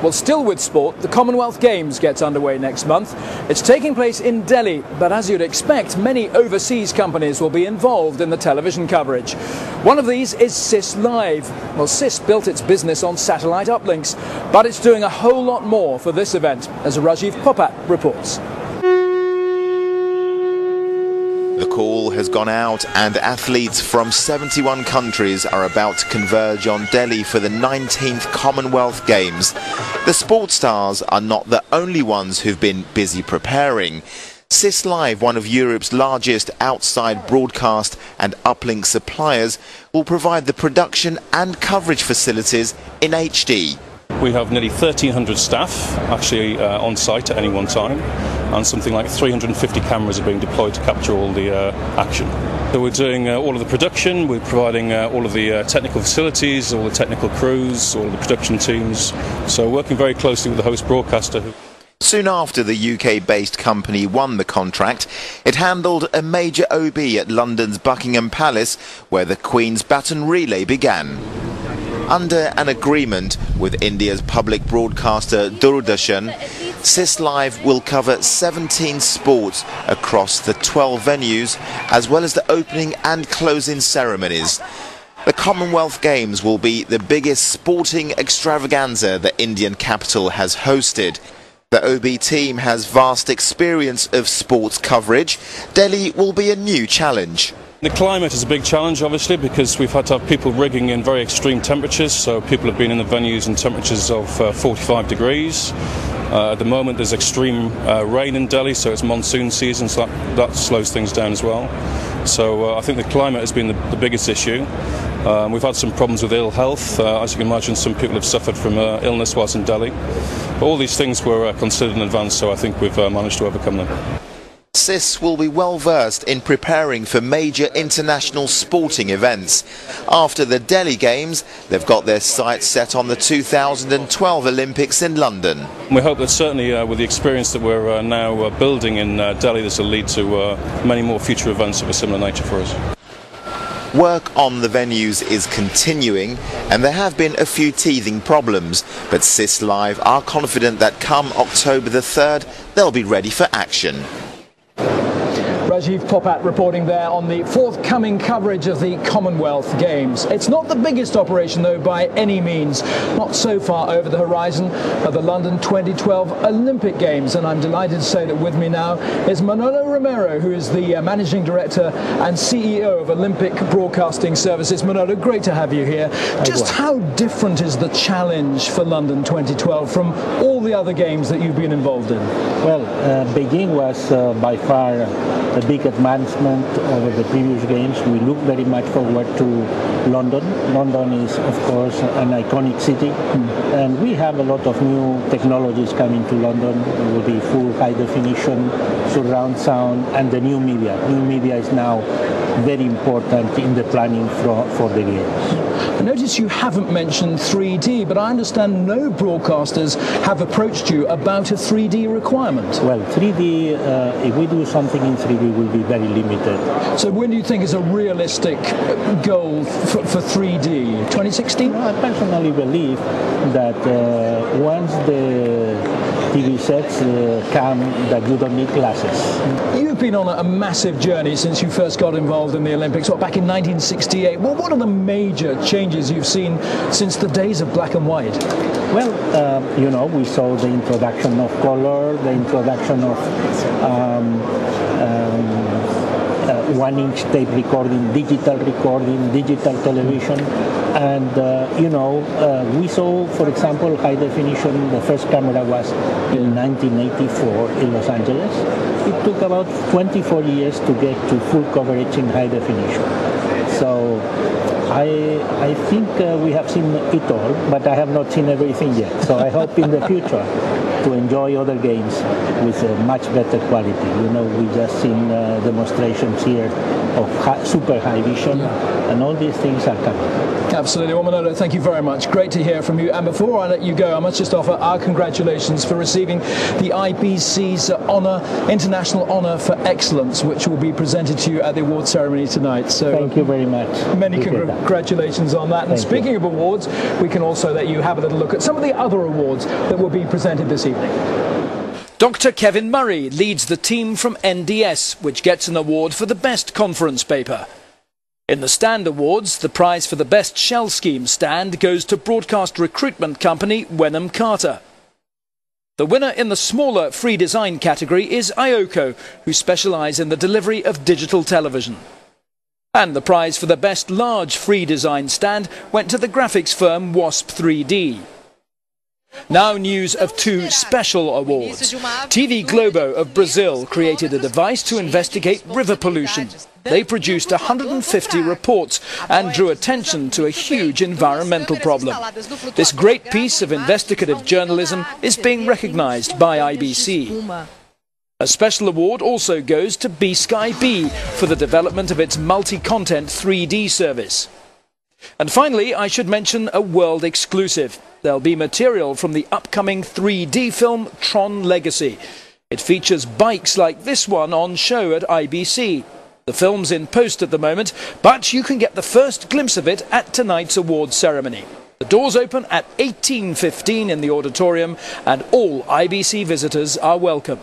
Well, still with sport, the Commonwealth Games gets underway next month. It's taking place in Delhi, but as you'd expect, many overseas companies will be involved in the television coverage. One of these is SIS Live. Well, SIS built its business on satellite uplinks, but it's doing a whole lot more for this event, as Rajiv Popat reports. The call has gone out and athletes from 71 countries are about to converge on Delhi for the 19th Commonwealth Games. The sports stars are not the only ones who've been busy preparing. SIS Live, one of Europe's largest outside broadcast and uplink suppliers, will provide the production and coverage facilities in HD. We have nearly 1,300 staff actually on site at any one time, and something like 350 cameras are being deployed to capture all the action. So we're doing all of the production, we're providing all of the technical facilities, all the technical crews, all of the production teams, so working very closely with the host broadcaster. Soon after the UK-based company won the contract, it handled a major OB at London's Buckingham Palace, where the Queen's baton relay began. Under an agreement with India's public broadcaster Doordarshan, SIS Live will cover 17 sports across the 12 venues, as well as the opening and closing ceremonies. The Commonwealth Games will be the biggest sporting extravaganza the Indian capital has hosted. The OB team has vast experience of sports coverage. Delhi will be a new challenge. The climate is a big challenge, obviously, because we've had to have people rigging in very extreme temperatures, so people have been in the venues in temperatures of 45 degrees. At the moment there's extreme rain in Delhi, so it's monsoon season, so that slows things down as well. So I think the climate has been the biggest issue. We've had some problems with ill health. As you can imagine, some people have suffered from illness whilst in Delhi. But all these things were considered in advance, so I think we've managed to overcome them. SIS will be well versed in preparing for major international sporting events. After the Delhi Games, they've got their sights set on the 2012 Olympics in London. We hope that certainly with the experience that we're now building in Delhi, this will lead to many more future events of a similar nature for us. Work on the venues is continuing, and there have been a few teething problems, but SIS Live are confident that come October the 3rd, they'll be ready for action. Rajiv Popat reporting there on the forthcoming coverage of the Commonwealth Games. It's not the biggest operation, though, by any means. Not so far over the horizon are the London 2012 Olympic Games, and I'm delighted to say that with me now is Manolo Romero, who is the Managing Director and CEO of Olympic Broadcasting Services. Manolo, great to have you here. Just how different is the challenge for London 2012 from all the other games that you've been involved in? Well, Beijing was by far a big advancement over the previous games. We look very much forward to London. London is, of course, an iconic city, and we have a lot of new technologies coming to London. It will be full high definition, surround sound, and the new media. New media is now very important in the planning for the games. I notice you haven't mentioned 3D, but I understand no broadcasters have approached you about a 3D requirement. Well, 3D, if we do something in 3D, will be very limited. So when do you think is a realistic goal for 3D? 2016? I personally believe that once the TV sets come, that you don't need glasses. You've been on a massive journey since you first got involved in the Olympics, back in 1968. Well, what are the major changes you've seen since the days of black and white? Well, you know, we saw the introduction of color, the introduction of 1-inch tape recording, digital television, and you know, we saw, for example, high definition. The first camera was in 1984 in Los Angeles. It took about 24 years to get to full coverage in high definition. So I think we have seen it all, but I have not seen everything yet. So I hope in the future to enjoy other games with much better quality. You know, we just seen demonstrations here of super high vision, and all these things are coming. Absolutely. Well, Manolo, thank you very much. Great to hear from you. And before I let you go, I must just offer our congratulations for receiving the IBC's International Honour for Excellence, which will be presented to you at the award ceremony tonight. So thank you very much. Many congratulations on that. And speaking of awards, we can also let you have a little look at some of the other awards that will be presented this evening. Dr. Kevin Murray leads the team from NDS, which gets an award for the best conference paper. In the Stand Awards, the prize for the best shell scheme stand goes to broadcast recruitment company Wenham Carter. The winner in the smaller free design category is IOCO, who specialise in the delivery of digital television. And the prize for the best large free design stand went to the graphics firm Wasp 3D. Now news of two special awards. TV Globo of Brazil created a device to investigate river pollution. They produced 150 reports and drew attention to a huge environmental problem. This great piece of investigative journalism is being recognised by IBC. A special award also goes to B-Sky B for the development of its multi-content 3D service. And finally, I should mention a world exclusive. There'll be material from the upcoming 3D film Tron Legacy. It features bikes like this one on show at IBC. The film's in post at the moment, but you can get the first glimpse of it at tonight's awards ceremony. The doors open at 18:15 in the auditorium, and all IBC visitors are welcome.